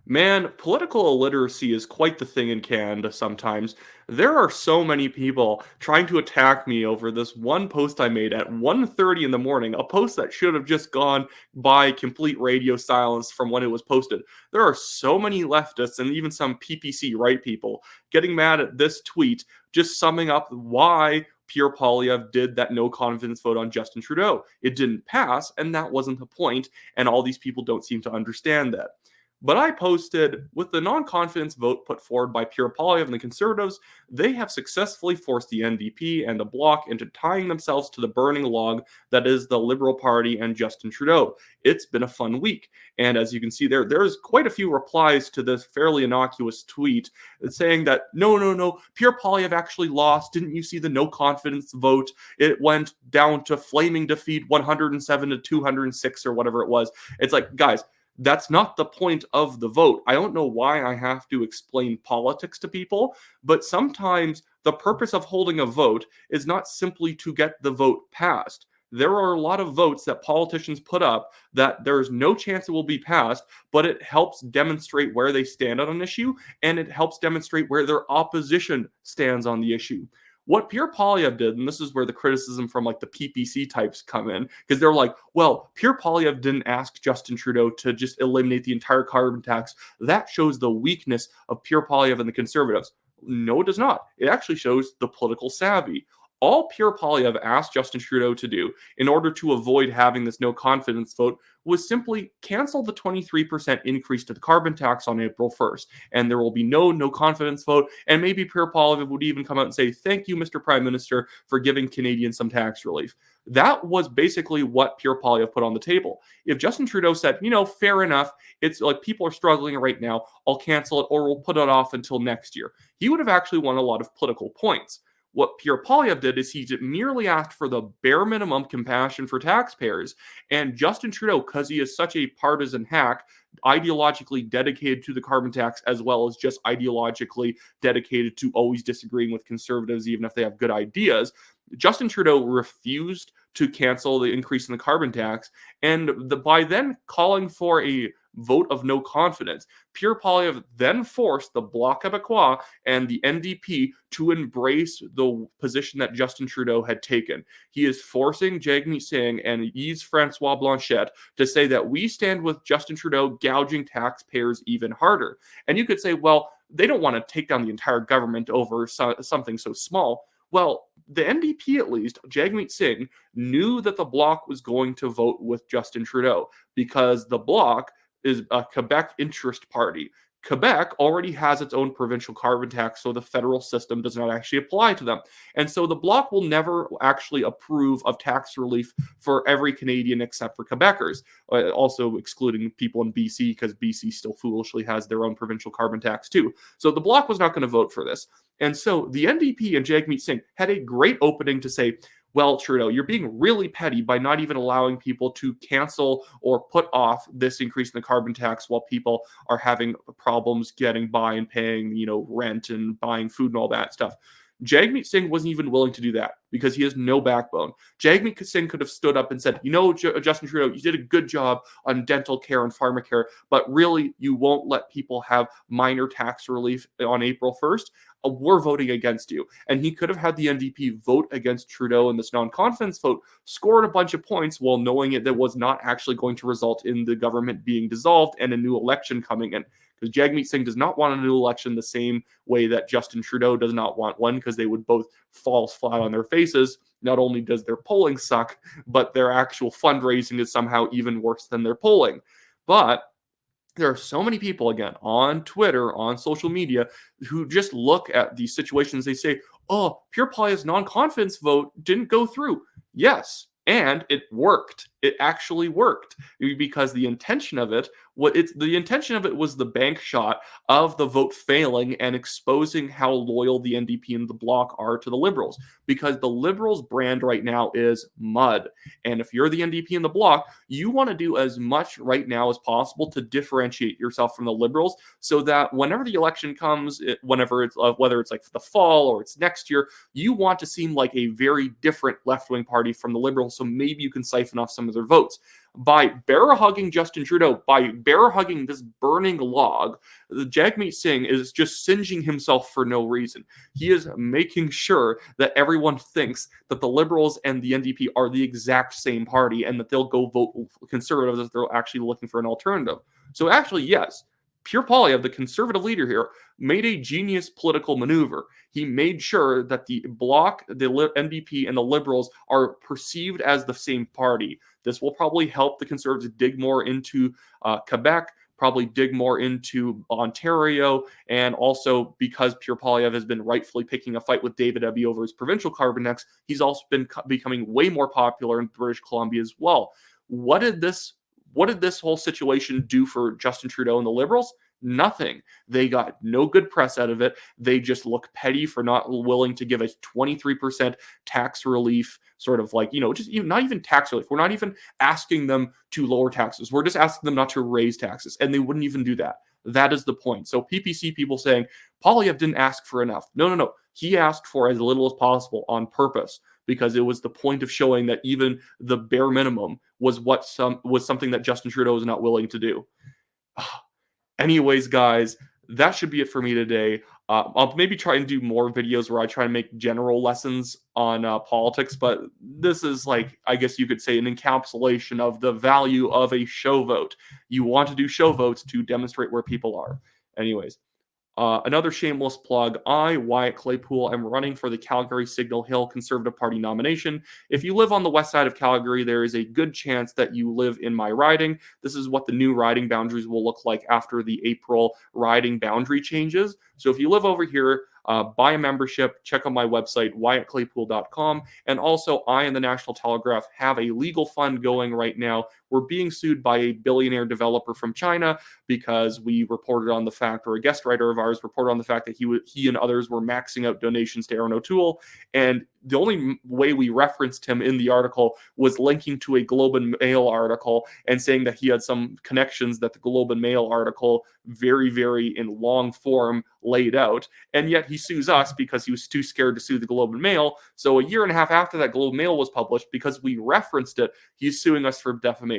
Man, political illiteracy is quite the thing in Canada sometimes. There are so many people trying to attack me over this one post I made at 1:30 in the morning, a post that should have just gone by complete radio silence from when it was posted. There are so many leftists and even some PPC right people getting mad at this tweet, just summing up why Pierre Poilievre did that no confidence vote on Justin Trudeau. It didn't pass, and that wasn't the point, and all these people don't seem to understand that. But I posted, with the non-confidence vote put forward by Pierre Poilievre and the Conservatives, they have successfully forced the NDP and the Bloc into tying themselves to the burning log that is the Liberal Party and Justin Trudeau. It's been a fun week. And as you can see there's quite a few replies to this fairly innocuous tweet saying that, no, Pierre Poilievre actually lost. Didn't you see the no-confidence vote? It went down to flaming defeat 107 to 206 or whatever it was. It's like, guys, that's not the point of the vote. I don't know why I have to explain politics to people, but sometimes the purpose of holding a vote is not simply to get the vote passed. There are a lot of votes that politicians put up that there's no chance it will be passed, but it helps demonstrate where they stand on an issue, and it helps demonstrate where their opposition stands on the issue. What Pierre Poilievre did, and this is where the criticism from like the PPC types come in, because they're like, well, Pierre Poilievre didn't ask Justin Trudeau to just eliminate the entire carbon tax. That shows the weakness of Pierre Poilievre and the Conservatives. No, it does not. It actually shows the political savvy. All Pierre Poilievre asked Justin Trudeau to do in order to avoid having this no confidence vote was simply cancel the 23% increase to the carbon tax on April 1st. And there will be no confidence vote. And maybe Pierre Poilievre would even come out and say, thank you, Mr. Prime Minister, for giving Canadians some tax relief. That was basically what Pierre Poilievre put on the table. If Justin Trudeau said, fair enough, it's like people are struggling right now, I'll cancel it or we'll put it off until next year, he would have actually won a lot of political points. What Pierre Poilievre did is he merely asked for the bare minimum compassion for taxpayers. And Justin Trudeau, because he is such a partisan hack, ideologically dedicated to the carbon tax, as well as just ideologically dedicated to always disagreeing with conservatives, even if they have good ideas, Justin Trudeau refused to cancel the increase in the carbon tax. And by then calling for a vote of no confidence, Pierre Poilievre then forced the Bloc Québécois and the NDP to embrace the position that Justin Trudeau had taken. He is forcing Jagmeet Singh and Yves-François Blanchet to say that we stand with Justin Trudeau, gouging taxpayers even harder. And you could say, well, they don't want to take down the entire government over something so small. Well, the NDP, at least, Jagmeet Singh, knew that the Bloc was going to vote with Justin Trudeau because the Bloc is a Quebec interest party. Quebec already has its own provincial carbon tax, so the federal system does not actually apply to them. And so the Bloc will never actually approve of tax relief for every Canadian except for Quebecers, also excluding people in BC because BC still foolishly has their own provincial carbon tax too. So the Bloc was not going to vote for this. And so the NDP and Jagmeet Singh had a great opening to say, well, Trudeau, you're being really petty by not even allowing people to cancel or put off this increase in the carbon tax while people are having problems getting by and paying, rent and buying food and all that stuff. Jagmeet Singh wasn't even willing to do that because he has no backbone. Jagmeet Singh could have stood up and said, Justin Trudeau, you did a good job on dental care and pharmacare, but really you won't let people have minor tax relief on April 1st. We're voting against you. And he could have had the NDP vote against Trudeau in this non-confidence vote, scored a bunch of points while knowing it that was not actually going to result in the government being dissolved and a new election coming in. Because Jagmeet Singh does not want a new election the same way that Justin Trudeau does not want one, because they would both fall flat on their faces. Not only does their polling suck, but their actual fundraising is somehow even worse than their polling. But there are so many people, again, on Twitter, on social media, who just look at these situations. They say, oh, Pierre Poilievre's non-confidence vote didn't go through. Yes, and it worked. It actually worked because the intention of it was the bank shot of the vote failing and exposing how loyal the NDP and the Bloc are to the Liberals, because the Liberals' brand right now is mud. And if you're the NDP and the Bloc, you want to do as much right now as possible to differentiate yourself from the Liberals, so that whenever the election comes, whether it's like the fall or it's next year, you want to seem like a very different left-wing party from the Liberals, so maybe you can siphon off some of their votes. By bear hugging Justin Trudeau, by bear hugging this burning log, the Jagmeet Singh is just singeing himself for no reason. He is making sure that everyone thinks that the Liberals and the NDP are the exact same party and that they'll go vote Conservative if they're actually looking for an alternative. So actually, yes, Pierre Poilievre, the Conservative leader here, made a genius political maneuver. He made sure that the Bloc, the NDP, and the Liberals are perceived as the same party. This will probably help the Conservatives dig more into Quebec, probably dig more into Ontario, and also because Pierre Poilievre has been rightfully picking a fight with David Eby over his provincial carbon tax, he's also been becoming way more popular in British Columbia as well. What did this whole situation do for Justin Trudeau and the Liberals? Nothing. They got no good press out of it. They just look petty for not willing to give a 23% tax relief, sort of like, just even not even tax relief. We're not even asking them to lower taxes. We're just asking them not to raise taxes, and they wouldn't even do that. That is the point. So PPC people saying Poilievre didn't ask for enough. No. He asked for as little as possible on purpose, because it was the point of showing that even the bare minimum was something that Justin Trudeau was not willing to do. Anyways, guys, that should be it for me today. I'll maybe try and do more videos where I try and make general lessons on politics, but this is, like, I guess you could say, an encapsulation of the value of a show vote. You want to do show votes to demonstrate where people are. Anyways, another shameless plug. I, Wyatt Claypool, am running for the Calgary Signal Hill Conservative Party nomination. If you live on the west side of Calgary, there is a good chance that you live in my riding. This is what the new riding boundaries will look like after the April riding boundary changes. So if you live over here, buy a membership, check out my website, wyattclaypool.com. And also, I and the National Telegraph have a legal fund going right now. We're being sued by a billionaire developer from China because we reported on the fact, or a guest writer of ours reported on the fact that he and others were maxing out donations to Aaron O'Toole. And the only way we referenced him in the article was linking to a Globe and Mail article and saying that he had some connections that the Globe and Mail article very, very in long form laid out. And yet he sues us because he was too scared to sue the Globe and Mail. So a year and a half after that Globe and Mail was published, because we referenced it, he's suing us for defamation.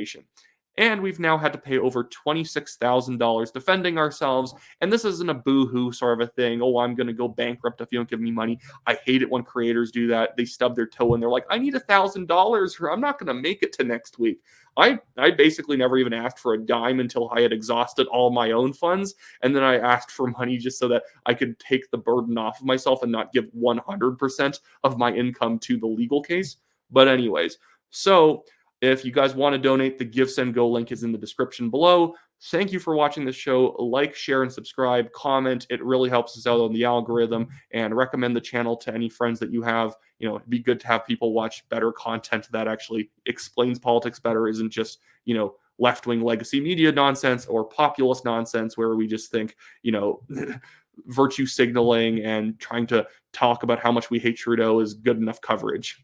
And we've now had to pay over $26,000 defending ourselves. And this isn't a boo-hoo sort of a thing. Oh, I'm going to go bankrupt if you don't give me money. I hate it when creators do that. They stub their toe and they're like, I need $1,000 or I'm not going to make it to next week. I basically never even asked for a dime until I had exhausted all my own funds. And then I asked for money just so that I could take the burden off of myself and not give 100% of my income to the legal case. But anyways, so if you guys want to donate, the Give, Send, Go link is in the description below. Thank you for watching this show. Like, share, and subscribe. Comment. It really helps us out on the algorithm. And recommend the channel to any friends that you have. It'd be good to have people watch better content that actually explains politics better, isn't just, left-wing legacy media nonsense or populist nonsense where we just think, virtue signaling and trying to talk about how much we hate Trudeau is good enough coverage.